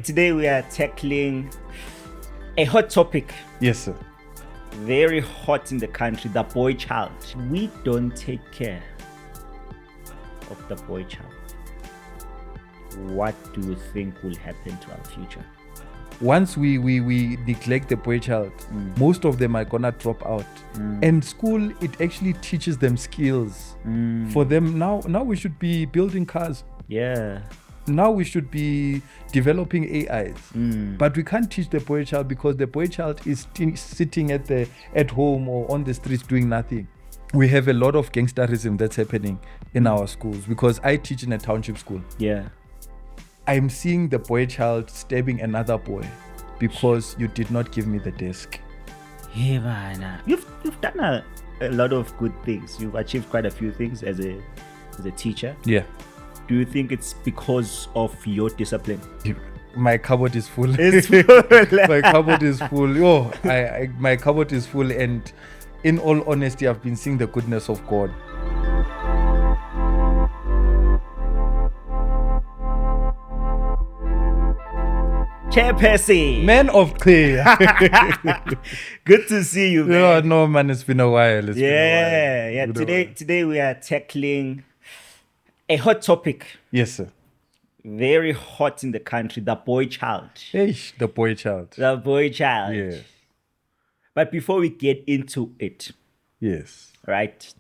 Today we are tackling a hot topic. Yes, sir. Very hot in the country, the boy child. We don't take care of the boy child. What do you think will happen to our future? Once we neglect the boy child, most of them are gonna drop out. And school, it actually teaches them skills. For them now we should be building cars. Yeah. Now we should be developing AIs. But we can't teach the boy child because the boy child is sitting at home or on the streets doing nothing. We have a lot of gangsterism that's happening in our schools because I teach in a township school. Yeah. I'm seeing the boy child stabbing another boy because you did not give me the desk. Hey, man. You've done a lot of good things. You've achieved quite a few things as a teacher. Yeah. Do you think it's because of your discipline? My cupboard is full. It's full. My cupboard is full. My cupboard is full, and in all honesty, I've been seeing the goodness of God. Chairperson. Man of clay. Good to see you, man. No, man, it's been a while. Yeah. Today we are tackling a hot topic. Yes, sir. Very hot in the country, the boy child. The boy child. The boy child. Yeah. But before we get into it, Yes. right?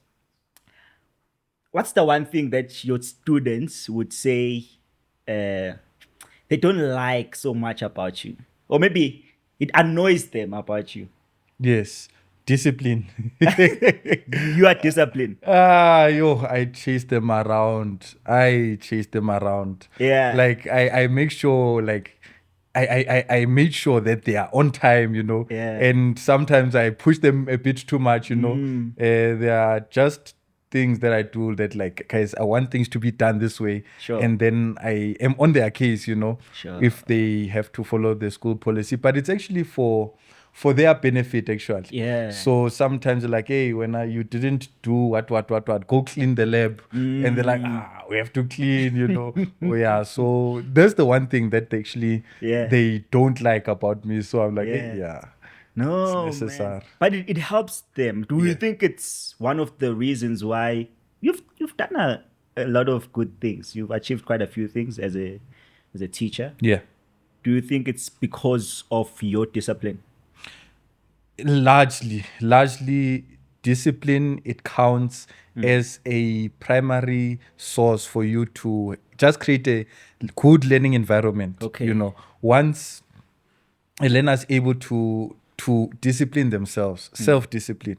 What's the one thing that your students would say they don't like so much about you? Or maybe it annoys them about you? Yes. Discipline. You are disciplined. I chase them around. Yeah. Like I make sure I made sure that they are on time, Yeah. and sometimes I push them a bit too much, There are just things that I do that guys, I want things to be done this way. Sure. And then I am on their case, Sure. if they have to follow the school policy. But it's actually for their benefit, actually. Yeah. So sometimes they're like, hey, when you didn't do what, go clean the lab. And they're like, we have to clean, Oh, yeah. So that's the one thing that they don't like about me. So I'm like, hey, yeah. No, it's necessary. man. But it helps them. Do you think it's one of the reasons why you've done a lot of good things? You've achieved quite a few things as a teacher. Yeah. Do you think it's because of your discipline? Largely discipline, it counts as a primary source for you to just create a good learning environment. Okay. Once a learner is able to discipline themselves, self-discipline,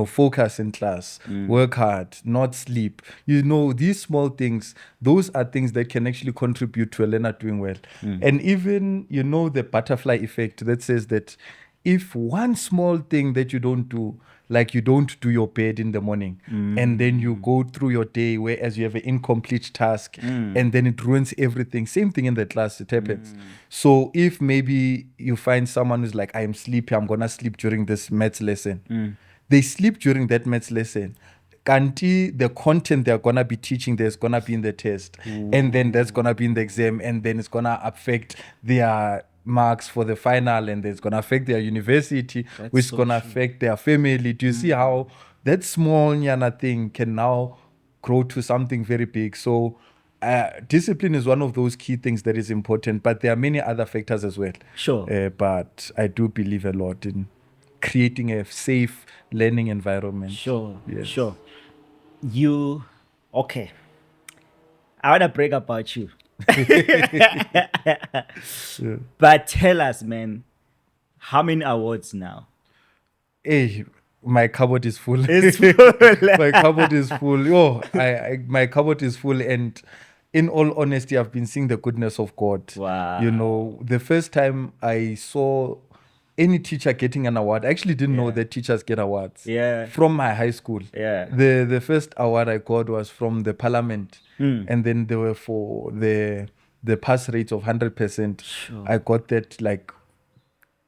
focus in class, work hard, not sleep. These small things, those are things that can actually contribute to a learner doing well. And even, the butterfly effect that says that if one small thing that you don't do, like you don't do your bed in the morning, and then you go through your day whereas you have an incomplete task, and then it ruins everything. Same thing in the class, it happens. So if maybe you find someone who's like, I am sleepy, I'm gonna sleep during this maths lesson. They sleep during that maths lesson. Kanti, the content they're gonna be teaching, there's gonna be in the test, and then that's gonna be in the exam, and then it's gonna affect their marks for the final, and it's gonna affect their university, which is gonna affect their family. Do you see how that small nyana thing can now grow to something very big? So discipline is one of those key things that is important, but there are many other factors as well. Sure. But I do believe a lot in creating a safe learning environment. Sure. Yes. Sure. Okay. I want to brag about you. Yeah. But tell us, man, how many awards now? Hey, my cupboard is full. It's full. My cupboard is full. My cupboard is full, and in all honesty, I've been seeing the goodness of God. Wow. The first time I saw any teacher getting an award, I actually didn't know that teachers get awards. Yeah. From my high school. Yeah. The first award I got was from the parliament, and then they were for the pass rates of 100%. Sure. I got that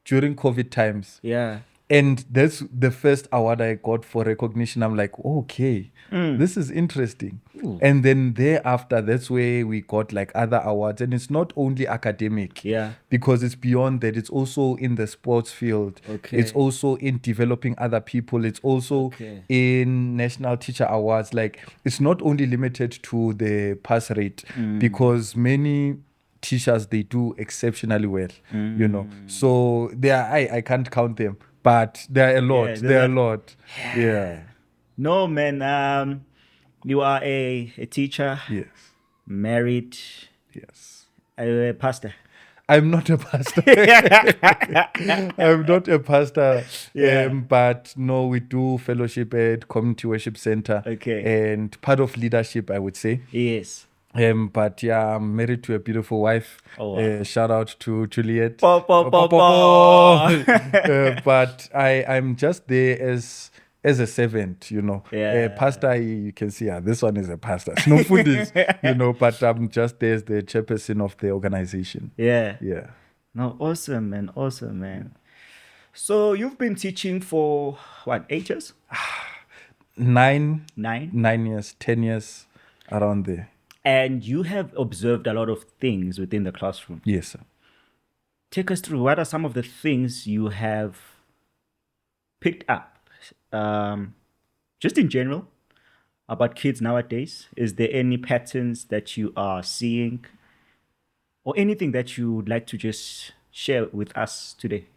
during COVID times. Yeah. And that's the first award I got for recognition. I'm like, okay, this is interesting. Ooh. And then thereafter, that's where we got like other awards. And it's not only academic, Yeah. because it's beyond that. It's also in the sports field. Okay. It's also in developing other people. It's also Okay. in National Teacher Awards. Like, it's not only limited to the pass rate, because many teachers, they do exceptionally well, you know. So there are, I can't count them, but there are a lot. Yeah, There are a lot. Yeah. No, man. You are a teacher, Yes. married, Yes. a pastor. I'm not a pastor. I'm not a pastor. Yeah. But no, we do fellowship at Community Worship Center. Okay. And part of leadership, I would say. Yes. But yeah, I'm married to a beautiful wife. Oh, wow. Shout out to Juliet. Po, po, po, po. But I'm just there as a servant, you know. Yeah. Pastor, you can see, this one is a pastor. Snow food is, you know, but I'm just there as the chairperson of the organization. Yeah. Yeah. No, awesome, man. Awesome, man. So you've been teaching for what, 8 years? 9 9? years, 10 years, around there. And you have observed a lot of things within the classroom. Yes, sir. Take us through, what are some of the things you have picked up, just in general, about kids nowadays? Is there any patterns that you are seeing, or anything that you would like to just share with us today?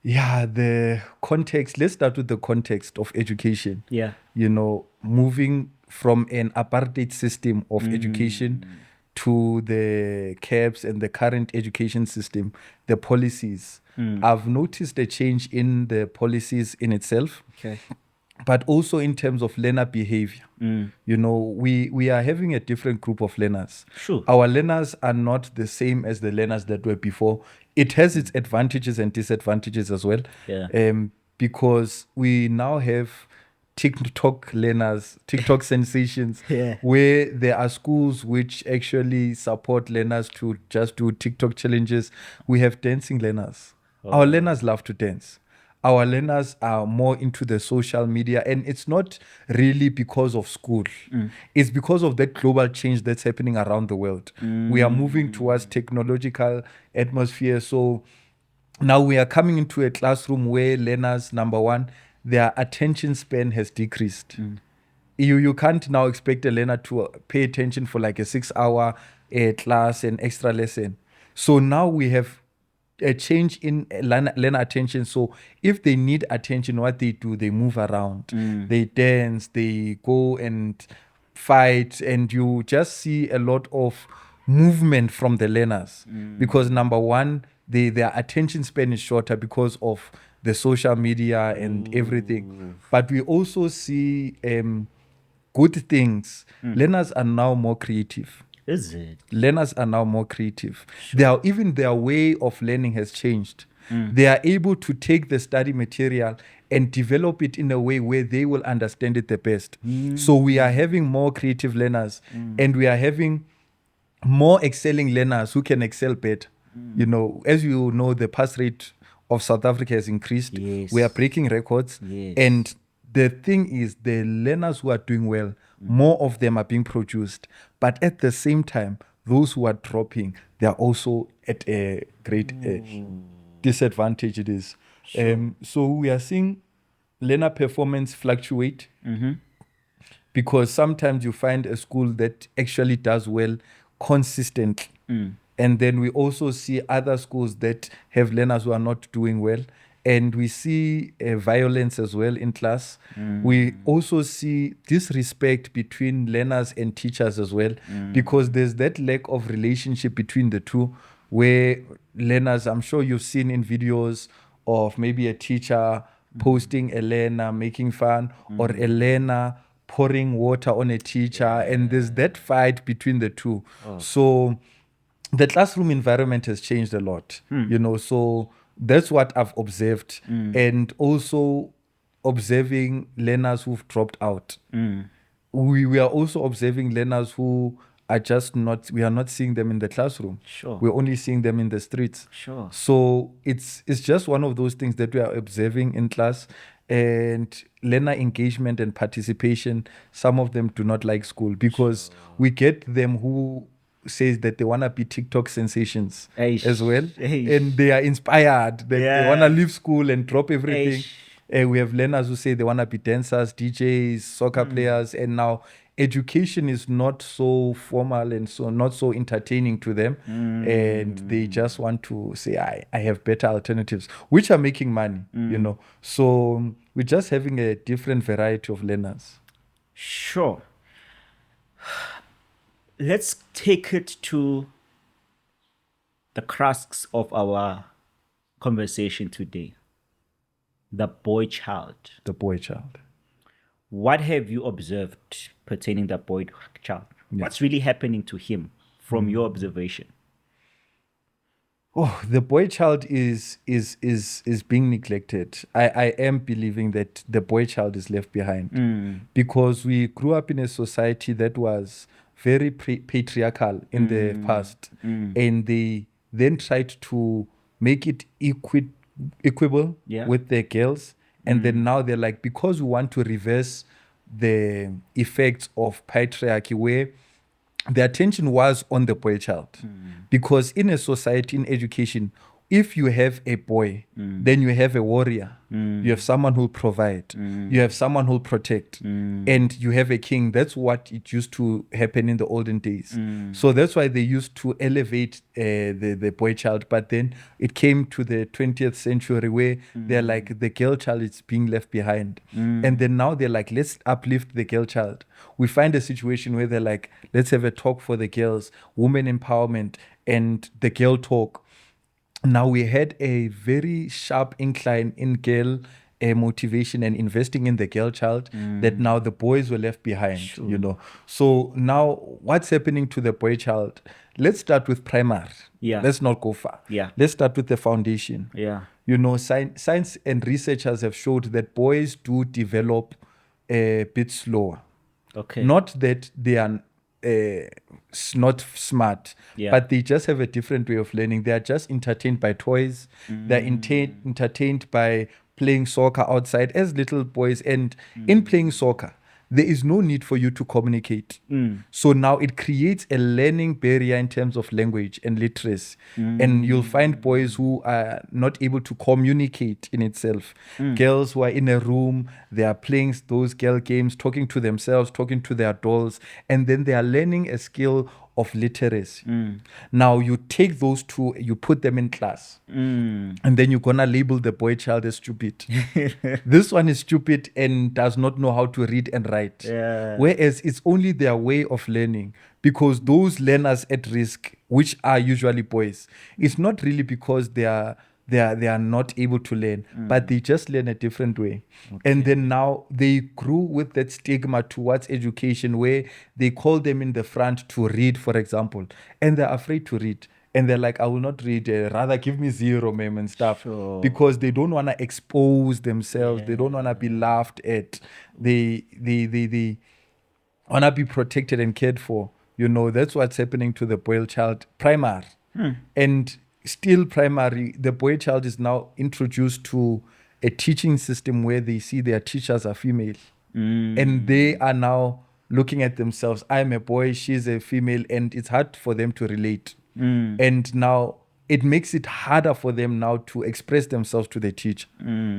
Yeah, the context. Let's start with the context of education. Yeah. You know, moving from an apartheid system of education to the CAPS and the current education system, the policies. I've noticed a change in the policies in itself. Okay. But also in terms of learner behavior. You know, we are having a different group of learners. Sure. Our learners are not the same as the learners that were before. It has its advantages and disadvantages as well. Yeah. Because we now have TikTok learners, TikTok sensations, Yeah. where there are schools which actually support learners to just do TikTok challenges. We have dancing learners. Our learners love to dance. Our learners are more into the social media, and it's not really because of school. It's because of that global change that's happening around the world. We are moving towards technological atmosphere. So now we are coming into a classroom where learners, number one, their attention span has decreased. You can't now expect a learner to pay attention for like a 6-hour class and extra lesson. So now we have a change in learner attention. So if they need attention, what they do, they move around, they dance, they go and fight, and you just see a lot of movement from the learners. Because number one, their attention span is shorter because of the social media and everything. But we also see good things. Learners are now more creative. Is it? Learners are now more creative. Even their way of learning has changed. They are able to take the study material and develop it in a way where they will understand it the best. So we are having more creative learners, and we are having more excelling learners who can excel better. You know, as you know, the pass rate of South Africa has increased. Yes. We are breaking records. Yes. And the thing is, the learners who are doing well, more of them are being produced. But at the same time, those who are dropping, they are also at a great disadvantage. It is. So we are seeing learner performance fluctuate, because sometimes you find a school that actually does well consistently. And then we also see other schools that have learners who are not doing well. And we see violence as well in class. We also see disrespect between learners and teachers as well, because there's that lack of relationship between the two, where learners, I'm sure you've seen in videos of maybe a teacher posting a learner making fun, or a learner pouring water on a teacher, and there's that fight between the two. So the classroom environment has changed a lot, you know, so that's what I've observed. And also observing learners who've dropped out. We are also observing learners who are just not, we are not seeing them in the classroom. Sure. We're only seeing them in the streets. Sure. So it's just one of those things that we are observing in class. And learner engagement and participation, some of them do not like school because we get them who says that they want to be TikTok sensations Eish. as well. Eish. And they are inspired that they want to leave school and drop everything. Eish. We have learners who say they want to be dancers, DJs, soccer players, and now education is not so formal and so not so entertaining to them, and they just want to say, I have better alternatives, which are making money, you know. So we're just having a different variety of learners. Sure. Let's take it to the crux of our conversation today. The boy child. The boy child. What have you observed pertaining the boy child? Yeah. What's really happening to him from your observation? Oh, the boy child is being neglected. I am believing that the boy child is left behind because we grew up in a society that was very patriarchal in the past, and they then tried to make it equable with the girls, and then now they're like, because we want to reverse the effects of patriarchy where the attention was on the boy child. Because in a society, in education, if you have a boy, then you have a warrior. You have someone who'll provide. You have someone who'll protect. And you have a king. That's what it used to happen in the olden days. So that's why they used to elevate the boy child. But then it came to the 20th century where they're like, the girl child is being left behind. And then now they're like, let's uplift the girl child. We find a situation where they're like, let's have a talk for the girls, women empowerment, and the girl talk. Now we had a very sharp incline in girl motivation and investing in the girl child, that now the boys were left behind, you know. So now what's happening to the boy child? Let's start with primary. Yeah. Let's not go far. Yeah. Let's start with the foundation. Yeah. You know, science and researchers have showed that boys do develop a bit slower. Okay. Not that they are not smart, but they just have a different way of learning. They are just entertained by toys. They're entertained by playing soccer outside as little boys. And in playing soccer, there is no need for you to communicate. So now it creates a learning barrier in terms of language and literacy. And you'll find boys who are not able to communicate in itself. Girls who are in a room, they are playing those girl games, talking to themselves, talking to their dolls, and then they are learning a skill of literacy. Now you take those two, you put them in class, and then you're gonna label the boy child as stupid. This one is stupid and does not know how to read and write. Whereas it's only their way of learning, because those learners at risk, which are usually boys, it's not really because they are not able to learn, but they just learn a different way. And then now they grew with that stigma towards education where they call them in the front to read, for example, and they're afraid to read. And they're like, I will not read, rather give me 0, ma'am, and stuff. Because they don't want to expose themselves. They don't want to be laughed at. They want to be protected and cared for. You know, that's what's happening to the boy child primary. And still primary, the boy child is now introduced to a teaching system where they see their teachers are female. And they are now looking at themselves. I'm a boy, she's a female, and it's hard for them to relate. And now it makes it harder for them now to express themselves to the teacher.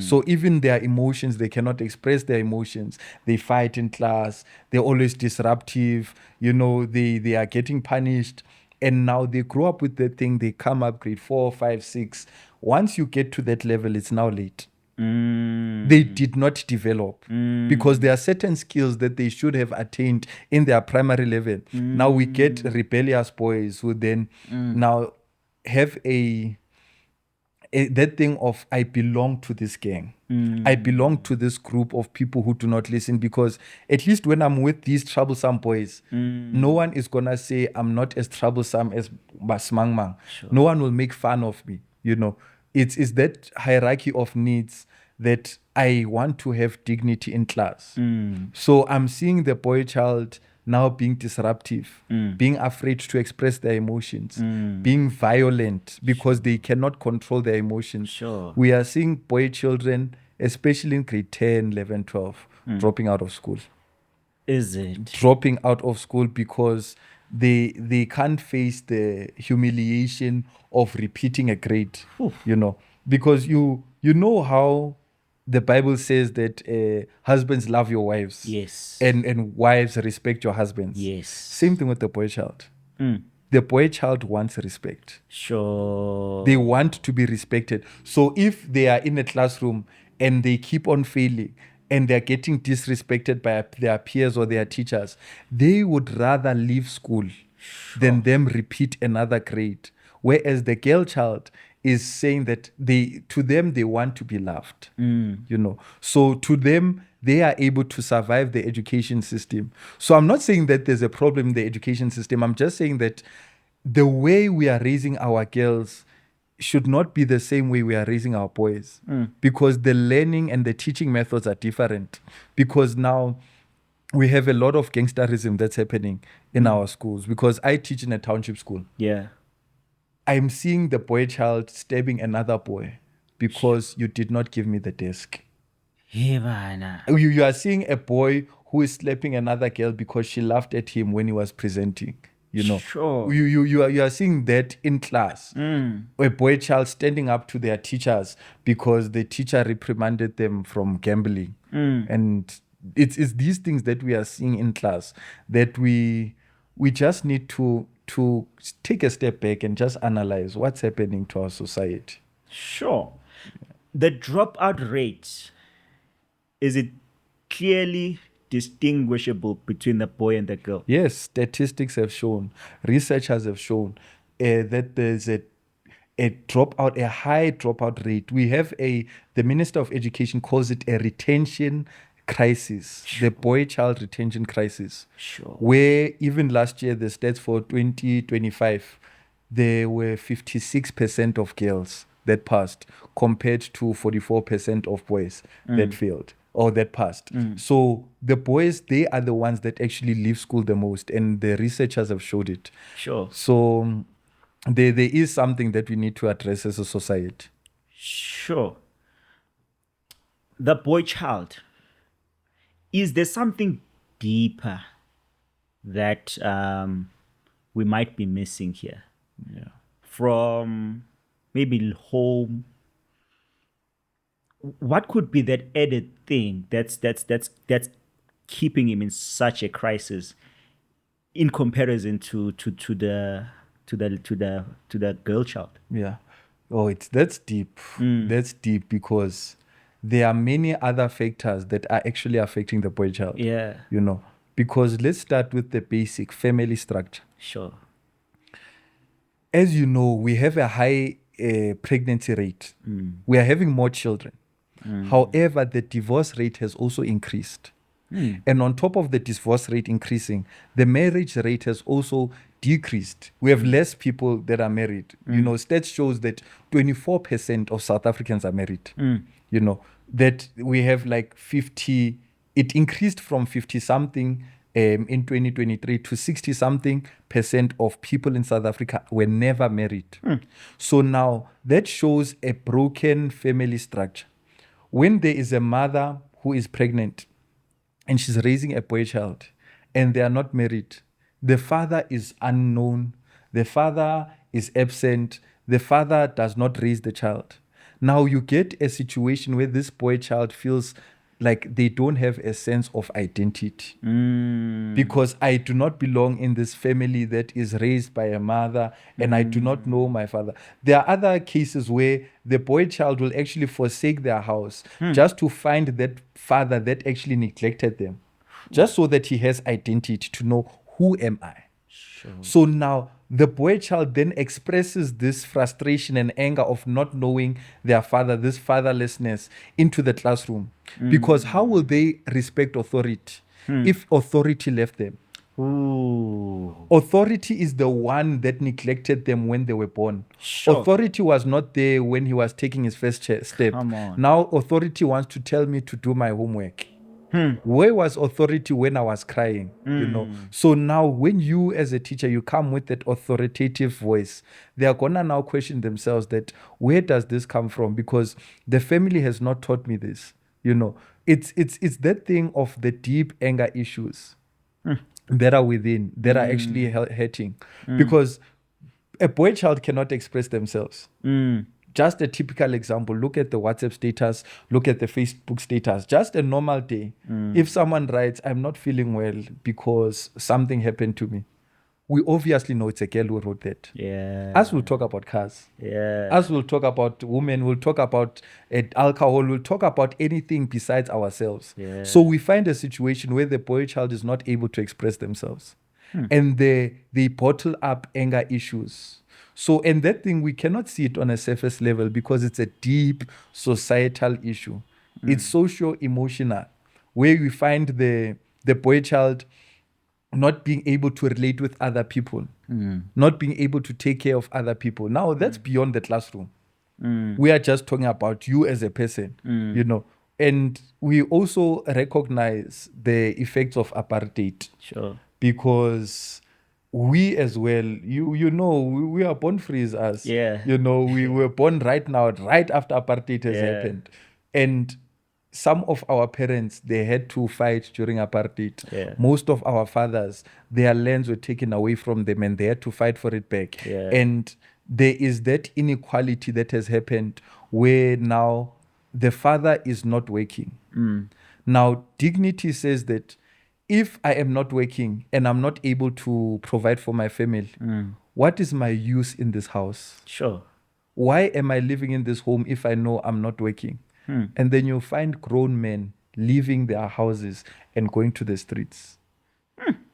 So even their emotions, they cannot express their emotions. They fight in class. They're always disruptive. You know, they are getting punished. And now they grow up with that thing. They come up grade 4, 5, 6. Once you get to that level, it's now late. They did not develop because there are certain skills that they should have attained in their primary level. Now we get rebellious boys who then now have that thing of, I belong to this gang. I belong to this group of people who do not listen, because at least when I'm with these troublesome boys, no one is going to say I'm not as troublesome as Basmangmang. No one will make fun of me. You know, it's that hierarchy of needs that I want to have dignity in class. So I'm seeing the boy child now being disruptive, being afraid to express their emotions, being violent because they cannot control their emotions. Sure. We are seeing boy children, especially in grade 10, 11, 12, dropping out of school. Is it? Dropping out of school because they can't face the humiliation of repeating a grade. You know, because you know how the Bible says that husbands love your wives, Yes. and wives respect your husbands. Yes. Same thing with the boy child. The boy child wants respect. Sure. They want to be respected. So if they are in a classroom and they keep on failing and they're getting disrespected by their peers or their teachers, they would rather leave school than them repeat another grade. Whereas the girl child is saying that to them they want to be loved. You know. So to them, they are able to survive the education system. So I'm not saying that there's a problem in the education system. I'm just saying that the way we are raising our girls should not be the same way we are raising our boys, because the learning and the teaching methods are different. Because now we have a lot of gangsterism that's happening in our schools, because I teach in a township school. Yeah. I'm seeing the boy child stabbing another boy because you did not give me the desk. Hey, man. You are seeing a boy who is slapping another girl because she laughed at him when he was presenting. You know, Sure. you are seeing that in class. A boy child standing up to their teachers because the teacher reprimanded them from gambling. And it's these things that we are seeing in class that we just need to take a step back and just analyze what's happening to our society. Sure. The dropout rate, is it clearly distinguishable between the boy and the girl? Yes, statistics have shown, researchers have shown that there's a high dropout rate. We have the Minister of Education calls it a retention crisis, the boy child retention crisis. Sure. Where even last year, the stats for 2025, there were 56% of girls that passed compared to 44% of boys that failed or that passed. So the boys, they are the ones that actually leave school the most, and the researchers have showed it. Sure. So there is something that we need to address as a society. Sure. The boy child, is there something deeper that we might be missing here? Yeah. From maybe home? What could be that added thing that's keeping him in such a crisis in comparison to the girl child? Yeah. Oh, that's deep. That's deep because there are many other factors that are actually affecting the boy child. Yeah. You know, because let's start with the basic family structure. Sure. As you know, we have a high pregnancy rate. We are having more children. However, the divorce rate has also increased. And on top of the divorce rate increasing, the marriage rate has also decreased. We have less people that are married. You know, stats shows that 24% of South Africans are married. You know, that we have like 50, it increased from 50 something in 2023 to 60 something percent of people in South Africa were never married. So now that shows a broken family structure. When there is a mother who is pregnant and she's raising a boy child and they are not married, the father is unknown, the father is absent, the father does not raise the child. Now you get a situation where this boy child feels like they don't have a sense of identity. Because I do not belong in this family that is raised by a mother and I do not know my father. There are other cases where the boy child will actually forsake their house just to find that father that actually neglected them, just so that he has identity to know, who am I? Sure. So now the boy child then expresses this frustration and anger of not knowing their father, this fatherlessness, into the classroom. Because how will they respect authority if authority left them? Ooh. Authority is the one that neglected them when they were born. Sure. Authority was not there when he was taking his first step. Come on. Now authority wants to tell me to do my homework. Where was authority when I was crying? So now when you as a teacher, you come with that authoritative voice, they are gonna now question themselves that where does this come from? Because the family has not taught me this. It's that thing of the deep anger issues that are within, that are actually hurting. Because a boy child cannot express themselves. Just a typical example, look at the WhatsApp status, look at the Facebook status. Just a normal day. If someone writes, I'm not feeling well because something happened to me, we obviously know it's a girl who wrote that. Yeah. As we'll talk about cars. Yeah. As we'll talk about women, we'll talk about alcohol, we'll talk about anything besides ourselves. Yeah. So we find a situation where the boy child is not able to express themselves. And they bottle up anger issues. So, and that thing, we cannot see it on a surface level because it's a deep societal issue. It's socio-emotional, where we find the boy child not being able to relate with other people, not being able to take care of other people. Now, that's beyond the classroom. We are just talking about you as a person, And we also recognize the effects of apartheid. Sure. Because we as well, we are born free as us. Yeah. We were born right after apartheid has happened. And some of our parents, they had to fight during apartheid. Yeah. Most of our fathers, their lands were taken away from them and they had to fight for it back. Yeah. And there is that inequality that has happened where now the father is not working. Now, dignity says that if I am not working and I'm not able to provide for my family, what is my use in this house? Sure. Why am I living in this home if I know I'm not working? And then you'll find grown men leaving their houses and going to the streets.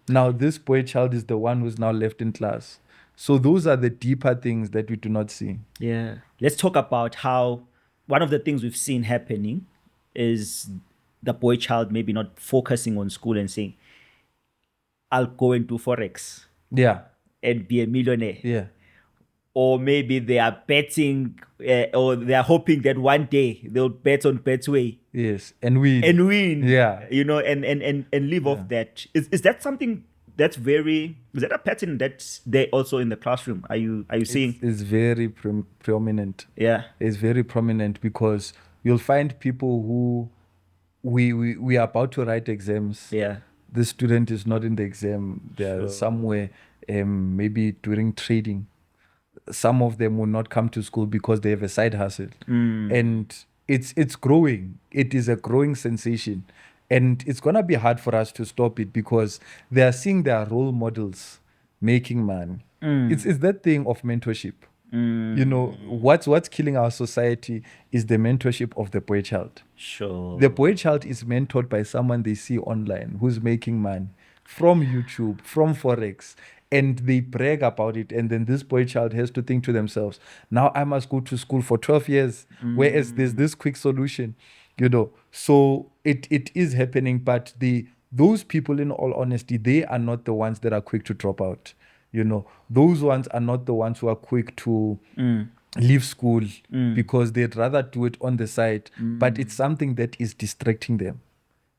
Now, this boy child is the one who's now left in class. So those are the deeper things that we do not see. Yeah. Let's talk about how one of the things we've seen happening is the boy child maybe not focusing on school and saying, I'll go and do Forex Yeah. and be a millionaire. Yeah. Or maybe they are betting or they are hoping that one day they'll bet on Betway. Yes. And win. Yeah. And live off that. Is that something that's is that a pattern that's there also in the classroom? Are you seeing? It's very prominent. Yeah. It's very prominent because you'll find people who we are about to write exams. Yeah. The student is not in the exam. They're somewhere, maybe during trading. Some of them will not come to school because they have a side hustle. And it's growing. It is a growing sensation. And it's going to be hard for us to stop it because they are seeing their role models making money. It's that thing of mentorship. What's killing our society is the mentorship of the boy child. Sure. The boy child is mentored by someone they see online who's making money from YouTube, from Forex, and they brag about it. And then this boy child has to think to themselves, now I must go to school for 12 years, whereas there's this quick solution, So it is happening, but those people, in all honesty, they are not the ones that are quick to drop out. Those ones are not the ones who are quick to leave school because they'd rather do it on the side. But it's something that is distracting them,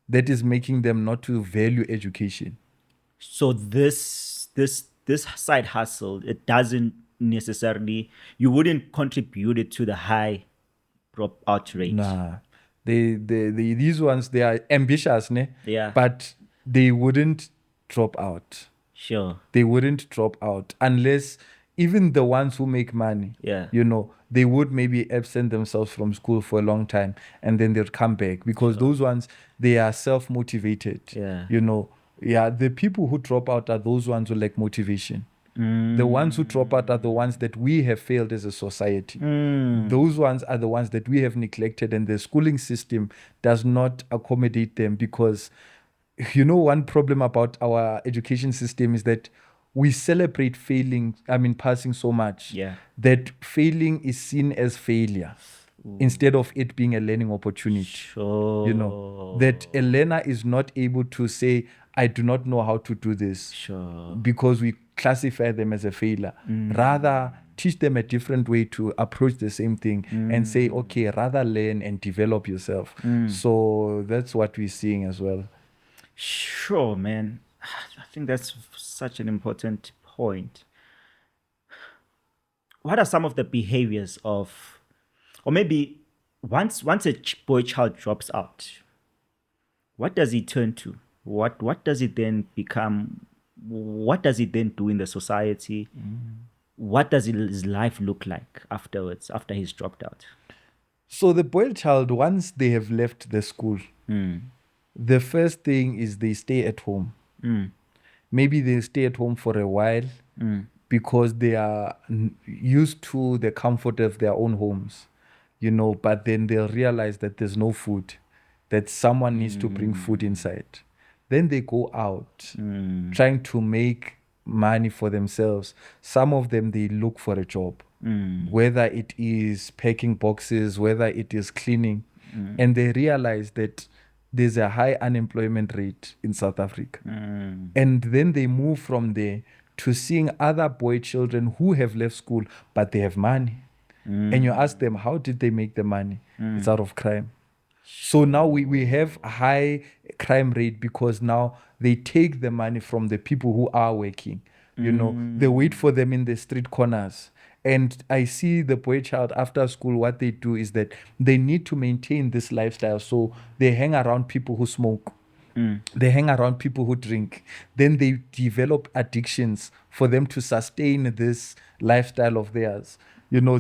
that is making them not to value education. So this side hustle, it doesn't necessarily, you wouldn't contribute it to the high dropout rate. Nah, these ones, they are ambitious, ne? Yeah. But they wouldn't drop out. Sure. They wouldn't drop out unless even the ones who make money, Yeah. they would maybe absent themselves from school for a long time and then they'll come back because those ones, they are self-motivated. Yeah. The people who drop out are those ones who lack motivation. The ones who drop out are the ones that we have failed as a society. Those ones are the ones that we have neglected, and the schooling system does not accommodate them because, one problem about our education system is that we celebrate passing so much that failing is seen as failure instead of it being a learning opportunity. Sure. That a learner is not able to say, I do not know how to do this. Sure. Because we classify them as a failure. Rather, teach them a different way to approach the same thing and say, okay, rather learn and develop yourself. So that's what we're seeing as well. Sure, man. I think that's such an important point. What are some of the behaviors of, or maybe once a boy child drops out, what does he turn to? What does it then become? What does it then do in the society? What does his life look like afterwards, after he's dropped out? So the boy child, once they have left the school, the first thing is they stay at home. Maybe they stay at home for a while because they are used to the comfort of their own homes, but then they'll realize that there's no food, that someone needs to bring food inside. Then they go out trying to make money for themselves. Some of them, they look for a job, whether it is packing boxes, whether it is cleaning, and they realize that there's a high unemployment rate in South Africa. And then they move from there to seeing other boy children who have left school, but they have money. And you ask them, how did they make the money? It's out of crime. So now we have a high crime rate because now they take the money from the people who are working. They wait for them in the street corners. And I see the boy child after school, what they do is that they need to maintain this lifestyle. So they hang around people who smoke. They hang around people who drink. Then they develop addictions for them to sustain this lifestyle of theirs.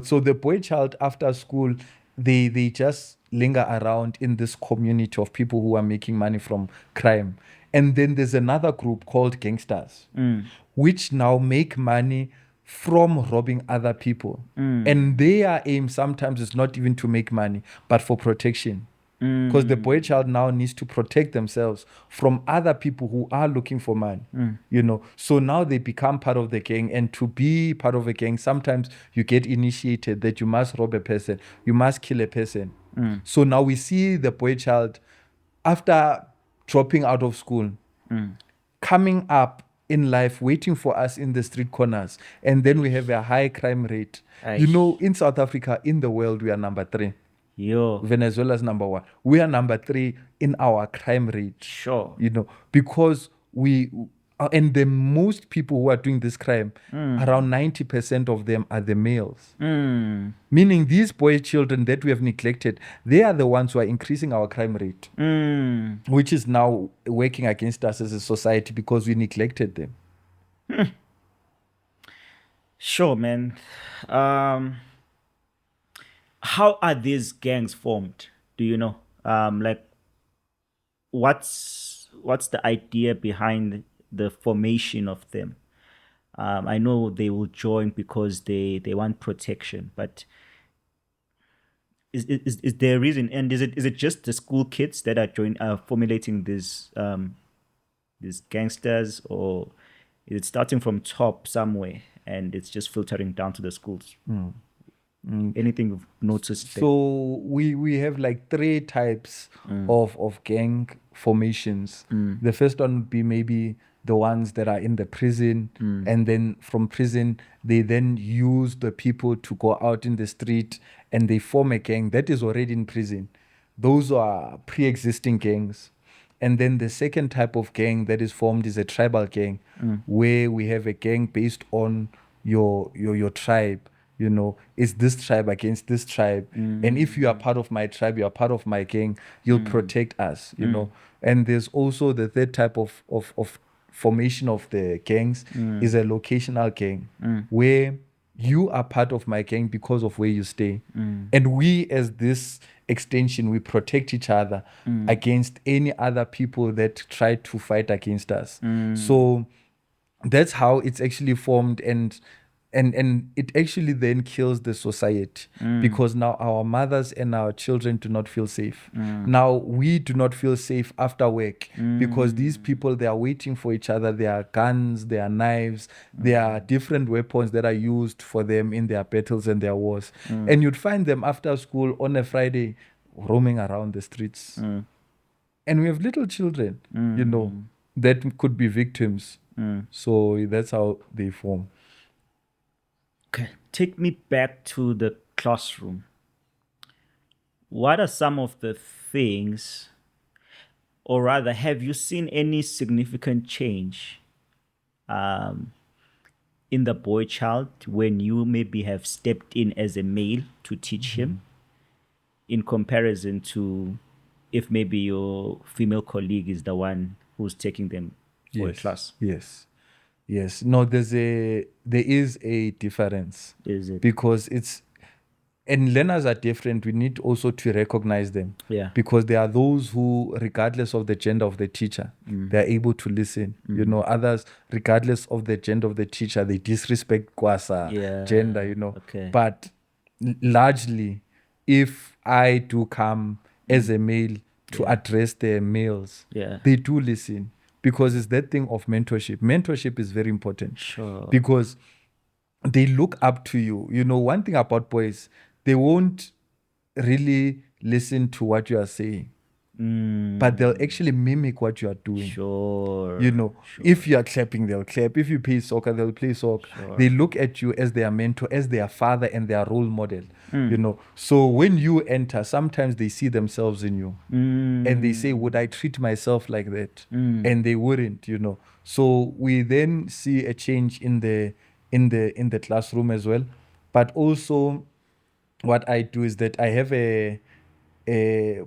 So the boy child after school, they just linger around in this community of people who are making money from crime. And then there's another group called gangsters, which now make money from robbing other people. And their aim sometimes is not even to make money, but for protection. Because the boy child now needs to protect themselves from other people who are looking for money. So now they become part of the gang. And to be part of a gang, sometimes you get initiated that you must rob a person, you must kill a person. So now we see the boy child, after dropping out of school, coming up in life, waiting for us in the street corners. And then we have a high crime rate. In South Africa, in the world, we are number 3. Venezuela's number 1. We are number 3 in our crime rate. Sure. Because and the most people who are doing this crime, around 90% of them are the males. Meaning these boy children that we have neglected, they are the ones who are increasing our crime rate, which is now working against us as a society because we neglected them. Sure, man. How are these gangs formed? Do you know? What's the idea behind the formation of them? I know they will join because they want protection, but is there a reason? And is it just the school kids that are formulating these gangsters, or is it starting from top somewhere and it's just filtering down to the schools? Anything you've noticed there? So we have like 3 types of gang formations. The first one would be maybe the ones that are in the prison, and then from prison they then use the people to go out in the street and they form a gang that is already in prison. Those are pre-existing gangs. And then the second type of gang that is formed is a tribal gang, where we have a gang based on your tribe. Is this tribe against this tribe? And if you are part of my tribe, you are part of my gang, you'll protect us, And there's also the third type of formation of the gangs is a locational gang, where you are part of my gang because of where you stay. And we, as this extension, we protect each other against any other people that try to fight against us. So that's how it's actually formed. And it actually then kills the society, because now our mothers and our children do not feel safe. Now we do not feel safe after work, because these people, they are waiting for each other. There are guns, there are knives, there are different weapons that are used for them in their battles and their wars. And you'd find them after school on a Friday roaming around the streets. And we have little children, that could be victims. So that's how they form. Okay. take me back to the classroom. What are some of the things, or rather, have you seen any significant change in the boy child when you maybe have stepped in as a male to teach him, in comparison to if maybe your female colleague is the one who's taking them for a class? Yes. No, there is a difference. Is it? Because and learners are different. We need also to recognize them. Yeah. Because there are those who, regardless of the gender of the teacher, they're able to listen. Others, regardless of the gender of the teacher, they disrespect kwasa gender, Okay. But largely, if I do come as a male to address the males, they do listen. Because it's that thing of mentorship. Mentorship is very important. Sure. Because they look up to you. One thing about boys, they won't really listen to what you are saying, but they'll actually mimic what you are doing. Sure. If you are clapping, they'll clap. If you play soccer, they'll play soccer. They look at you as their mentor, as their father and their role model. So when you enter, sometimes they see themselves in you, and they say, would I treat myself like that? And they wouldn't. So we then see a change in the classroom as well. But also, what I do is that I have a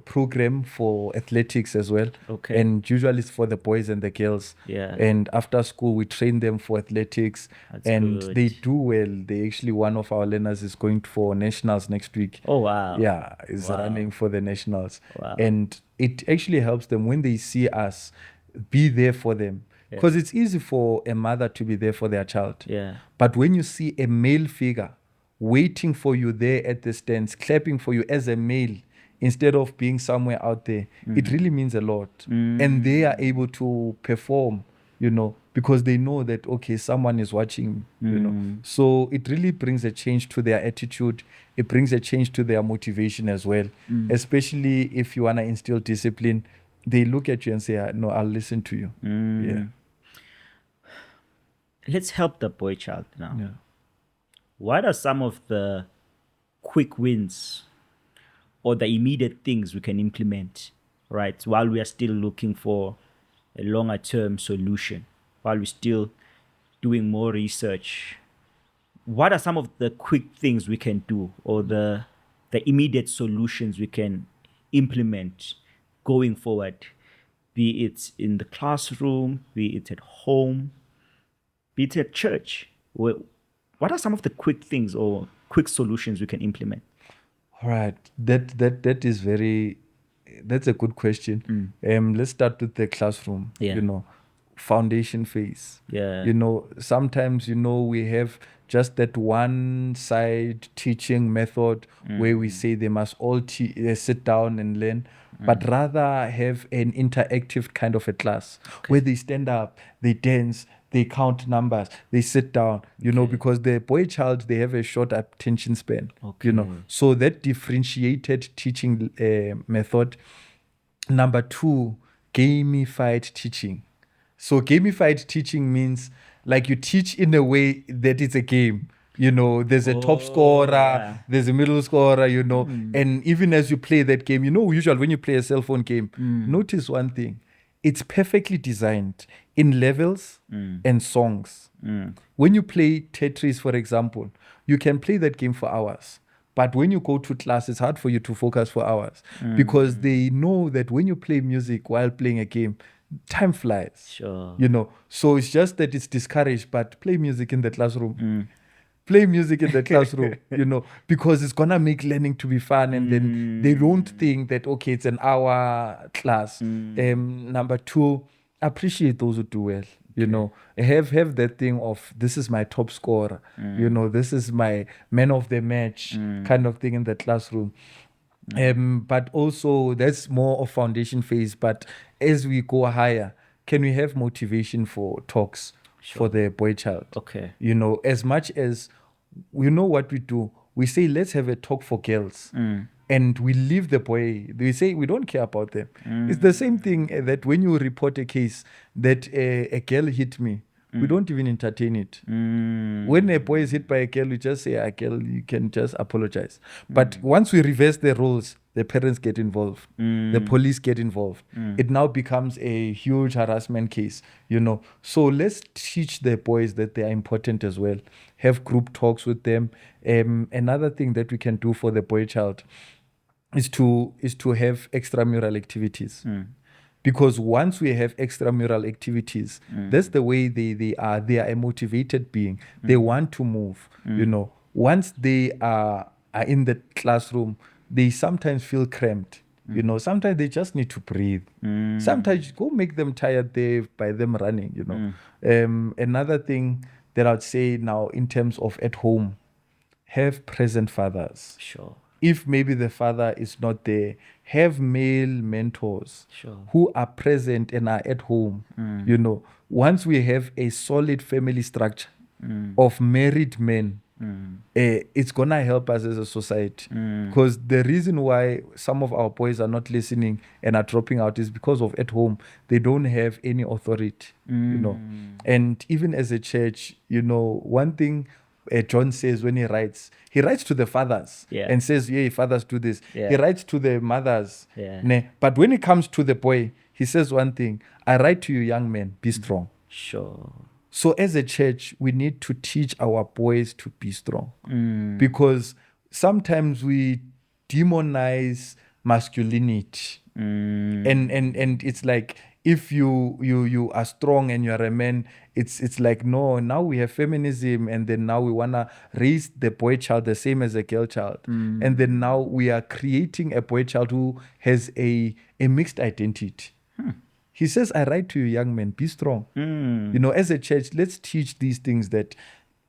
program for athletics as well. Okay. And usually it's for the boys and the girls. Yeah. And after school, we train them for athletics. That's and good. They do well. They actually, one of our learners is going for nationals next week. Oh, wow. Yeah, is running for the nationals. Wow. And it actually helps them when they see us be there for them. Because it's easy for a mother to be there for their child. Yeah. But when you see a male figure waiting for you there at the stands, clapping for you as a male, instead of being somewhere out there, it really means a lot. And they are able to perform, because they know that, okay, someone is watching, So it really brings a change to their attitude. It brings a change to their motivation as well. Especially if you want to instill discipline, they look at you and say, no, I'll listen to you. Yeah. Let's help the boy child now. Yeah. What are some of the quick wins or the immediate things we can implement, right, while we are still looking for a longer term solution, while we're still doing more research? What are some of the quick things we can do, or the immediate solutions we can implement going forward, be it in the classroom, be it at home, be it at church? What are some of the quick things or quick solutions we can implement? All right. That is that's a good question. Let's start with the classroom. Yeah. Foundation phase. Yeah. Sometimes, we have just that one side teaching method where we say they must all sit down and learn, but rather have an interactive kind of a class where they stand up, they dance, they count numbers, they sit down, because the boy child, they have a short attention span, so that differentiated teaching method. Number 2, gamified teaching. So gamified teaching means like you teach in a way that it's a game. There's a top scorer, there's a middle scorer, and even as you play that game, usually when you play a cell phone game, notice one thing. It's perfectly designed in levels and songs. When you play Tetris, for example, you can play that game for hours. But when you go to class, it's hard for you to focus for hours because they know that when you play music while playing a game, time flies. Sure. So it's just that it's discouraged, but play music in the classroom. Play music in the classroom, because it's going to make learning to be fun. And then they don't think that, okay, it's an hour class. Number 2, appreciate those who do well. Have that thing of, this is my top scorer, this is my man of the match kind of thing in the classroom. But also that's more of foundation phase. But as we go higher, can we have motivation for talks for the boy child? Okay. As much as what we do, we say, let's have a talk for girls. And we leave the boy. We say we don't care about them. It's the same thing that when you report a case that a girl hit me, We don't even entertain it. When a boy is hit by a girl, we just say, girl, you can just apologize. But once we reverse the roles, the parents get involved. The police get involved. It now becomes a huge harassment case, So let's teach the boys that they are important as well. Have group talks with them. Another thing that we can do for the boy child is to have extramural activities. Because once we have extramural activities, that's the way they are a motivated being. They want to move. Once they are in the classroom, they sometimes feel cramped. Sometimes they just need to breathe. Sometimes go make them tired there by them running. Another thing that I'd say now in terms of at home, have present fathers. Sure. If maybe the father is not there, have male mentors Sure. who are present and are at home. Once we have a solid family structure of married men, it's gonna help us as a society. Because the reason why some of our boys are not listening and are dropping out is because of at home they don't have any authority. And even as a church, one thing John says when he writes to the fathers and says, fathers do this. He writes to the mothers. But when it comes to the boy, he says one thing: I write to you, young men, be strong. Sure. So as a church, we need to teach our boys to be strong. Because sometimes we demonize masculinity. And it's like, if you are strong and you are a man, it's like, no, now we have feminism, and then now we want to raise the boy child the same as a girl child. And then now we are creating a boy child who has a mixed identity. He says, I write to you, young men, be strong. As a church, let's teach these things, that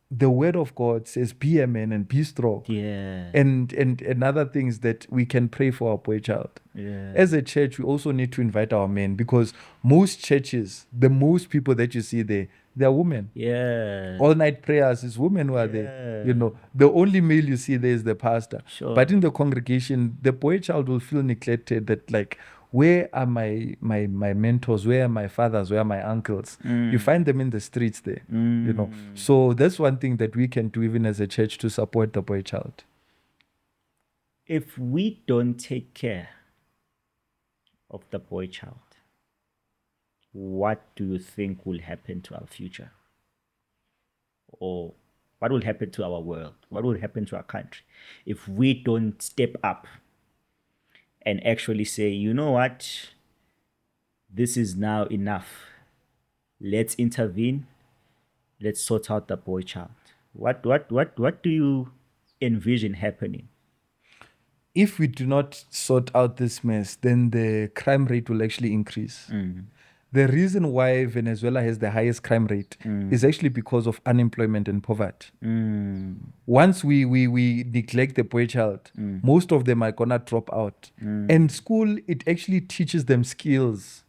the word of God says, be a man and be strong. And another thing is that we can pray for our boy child. As a church, we also need to invite our men, because most churches, the most people that you see there, they are women. All night prayers is women who are there. The only male you see there is the pastor. Sure. But in the congregation, the boy child will feel neglected, that like, where are my mentors? Where are my fathers? Where are my uncles? You find them in the streets there. So that's one thing that we can do even as a church to support the boy child. If we don't take care of the boy child, what do you think will happen to our future? Or what will happen to our world? What will happen to our country if we don't step up and actually say, you know what, this is now enough. Let's intervene. Let's sort out the boy child. What do you envision happening? If we do not sort out this mess, then the crime rate will actually increase. The reason why Venezuela has the highest crime rate is actually because of unemployment and poverty. Once we neglect the boy child, most of them are gonna drop out. And school, it actually teaches them skills.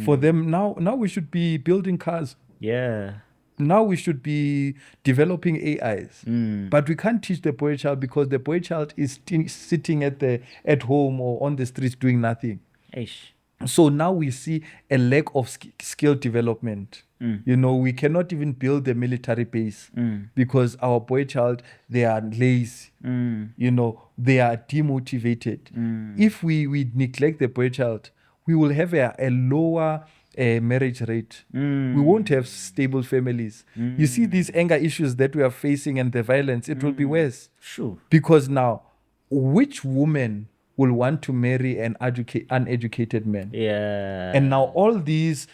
For them, now we should be building cars. Now we should be developing AIs. But we can't teach the boy child, because the boy child is sitting at home or on the streets doing nothing. So now we see a lack of skill development. We cannot even build the military base because our boy child, they are lazy. They are demotivated. If we neglect the boy child, we will have a lower marriage rate. We won't have stable families. You see these anger issues that we are facing and the violence, it will be worse. Sure. Because now, which woman will want to marry an uneducated man? And now all these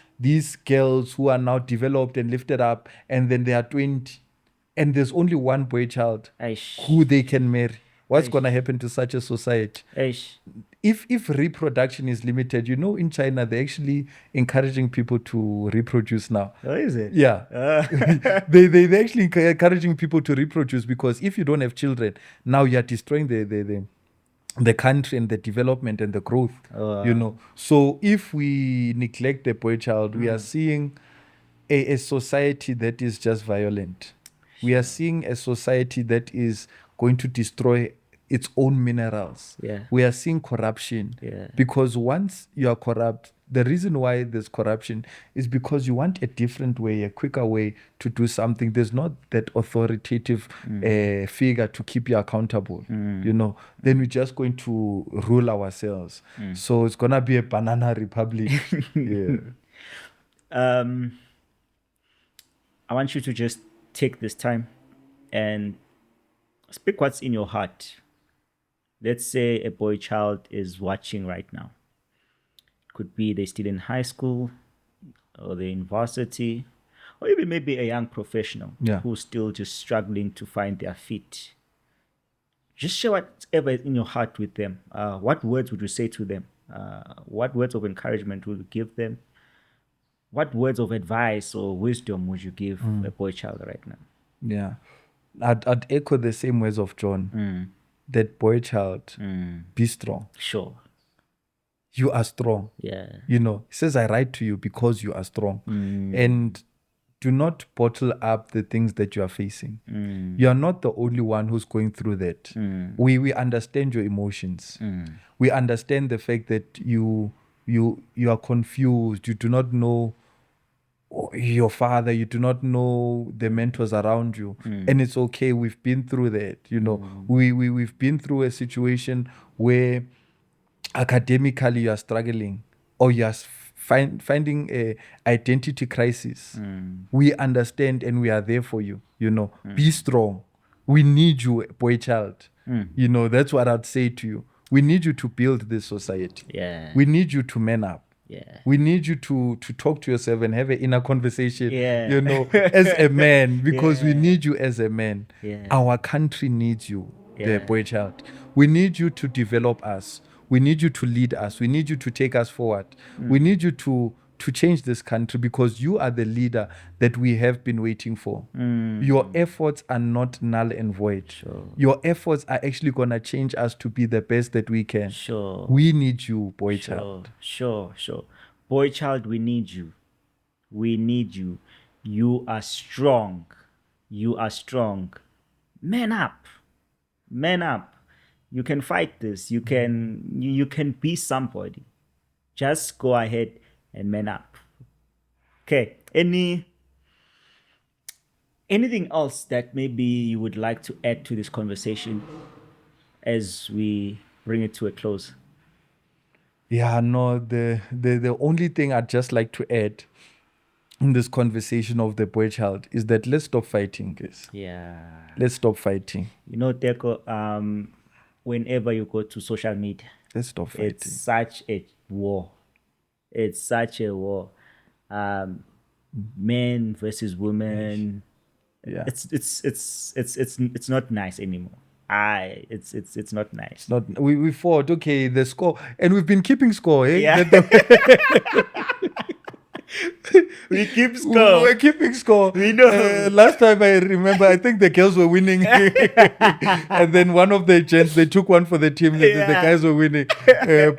girls who are now developed and lifted up, and then they are 20, and there's only one boy child who they can marry. What's going to happen to such a society? If reproduction is limited, in China, they're actually encouraging people to reproduce now. Oh, is it? Yeah. They're actually encouraging people to reproduce, because if you don't have children, now you're destroying the country and the development and the growth. So if we neglect the boy child, we are seeing a society that is just violent. We are seeing a society that is going to destroy its own minerals. Yeah. We are seeing corruption. Yeah. Because once you are corrupt, the reason why there's corruption is because you want a different way, a quicker way to do something. There's not that authoritative figure to keep you accountable. Then we're just going to rule ourselves. So it's gonna be a banana republic. Yeah. I want you to just take this time and speak what's in your heart. Let's say a boy child is watching right now. Could be they're still in high school or they're in varsity, or even maybe a young professional who's still just struggling to find their feet. Just share whatever is in your heart with them. What words would you say to them? What words of encouragement would you give them? What words of advice or wisdom would you give a boy child right now? Yeah. I'd echo the same words of John. That boy child, be strong. Sure. You are strong. Yeah. He says, I write to you because you are strong. And do not bottle up the things that you are facing. You are not the only one who's going through that. We understand your emotions. We understand the fact that you are confused. You do not know your father. You do not know the mentors around you. And it's okay. We've been through that. We've been through a situation where academically you are struggling or you are finding a identity crisis. We understand and we are there for you. Be strong. We need you, boy child. That's what I'd say to you. We need you to build this society. Yeah. We need you to man up. Yeah. We need you to talk to yourself and have an inner conversation. Yeah. As a man, because we need you as a man. Yeah. Our country needs you, the boy child. We need you to develop us. We need you to lead us. We need you to take us forward. We need you to change this country because you are the leader that we have been waiting for. Your efforts are not null and void. Sure. Your efforts are actually going to change us to be the best that we can. Sure. We need you, boy child. Sure. Boy child, we need you. We need you. You are strong. You are strong. Man up. Man up. You can fight this. You can be somebody. Just go ahead and man up. Okay. Anything else that maybe you would like to add to this conversation as we bring it to a close? Yeah, no, the only thing I'd just like to add in this conversation of the boy child is that let's stop fighting, guys. Yeah. Let's stop fighting. Teko, whenever you go to social media, Let's stop fighting. it's such a war. It's such a war. Men versus women. Yeah. It's not nice anymore. It's not nice. Not we fought, okay, the score. And we've been keeping score, eh? Yeah. We keep score. We're keeping score. We know. Last time I remember, I think the girls were winning. And then one of the gents, they took one for the team. The guys were winning.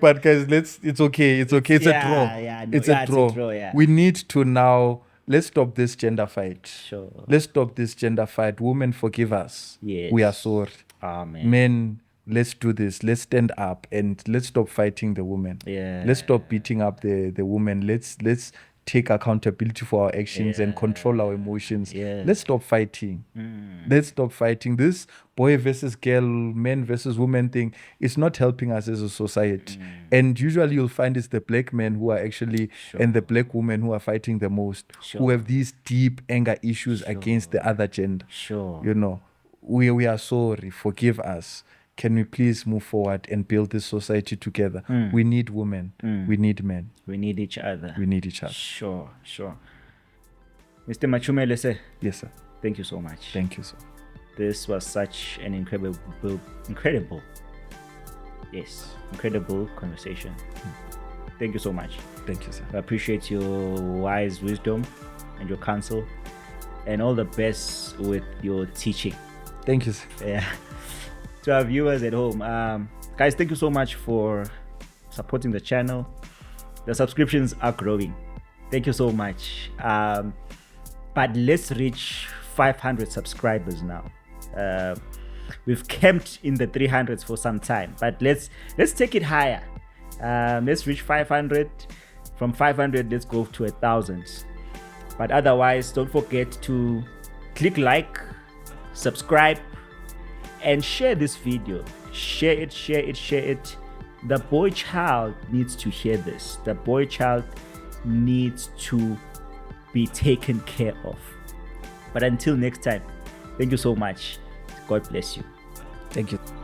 But guys, it's okay. It's okay. It's a draw. It's a draw. Yeah. We need to now, let's stop this gender fight. Sure. Let's stop this gender fight. Women, forgive us. Yes. We are sorry. Amen. Men, let's do this. Let's stand up and let's stop fighting the women. Yeah. Let's stop beating up the women. Let's take accountability for our actions and control our emotions. Yeah. Let's stop fighting. Let's stop fighting. This boy versus girl, men versus women thing, it's not helping us as a society. And usually you'll find it's the black men who are actually, and the black women who are fighting the most, who have these deep anger issues against the other gender. Sure. We are sorry. Forgive us. Can we please move forward and build this society together? We need women. We need men. We need each other. We need each other. Sure. Mr. Machumele, sir, Yes, sir. thank you so much. Thank you, sir. This was such an incredible conversation. Thank you so much. Thank you, sir. I appreciate your wise wisdom and your counsel, and all the best with your teaching. Thank you, sir. Yeah. To our viewers at home, guys, thank you so much for supporting the channel. The subscriptions are growing. Thank you so much. But let's reach 500 subscribers now. we've camped in the 300s for some time, but let's take it higher. Let's reach 500. From 500, let's go to 1,000. But otherwise, don't forget to click like, subscribe, and share this video. Share it. The boy child needs to hear this. The boy child needs to be taken care of. But until next time, thank you so much. God bless you. Thank you.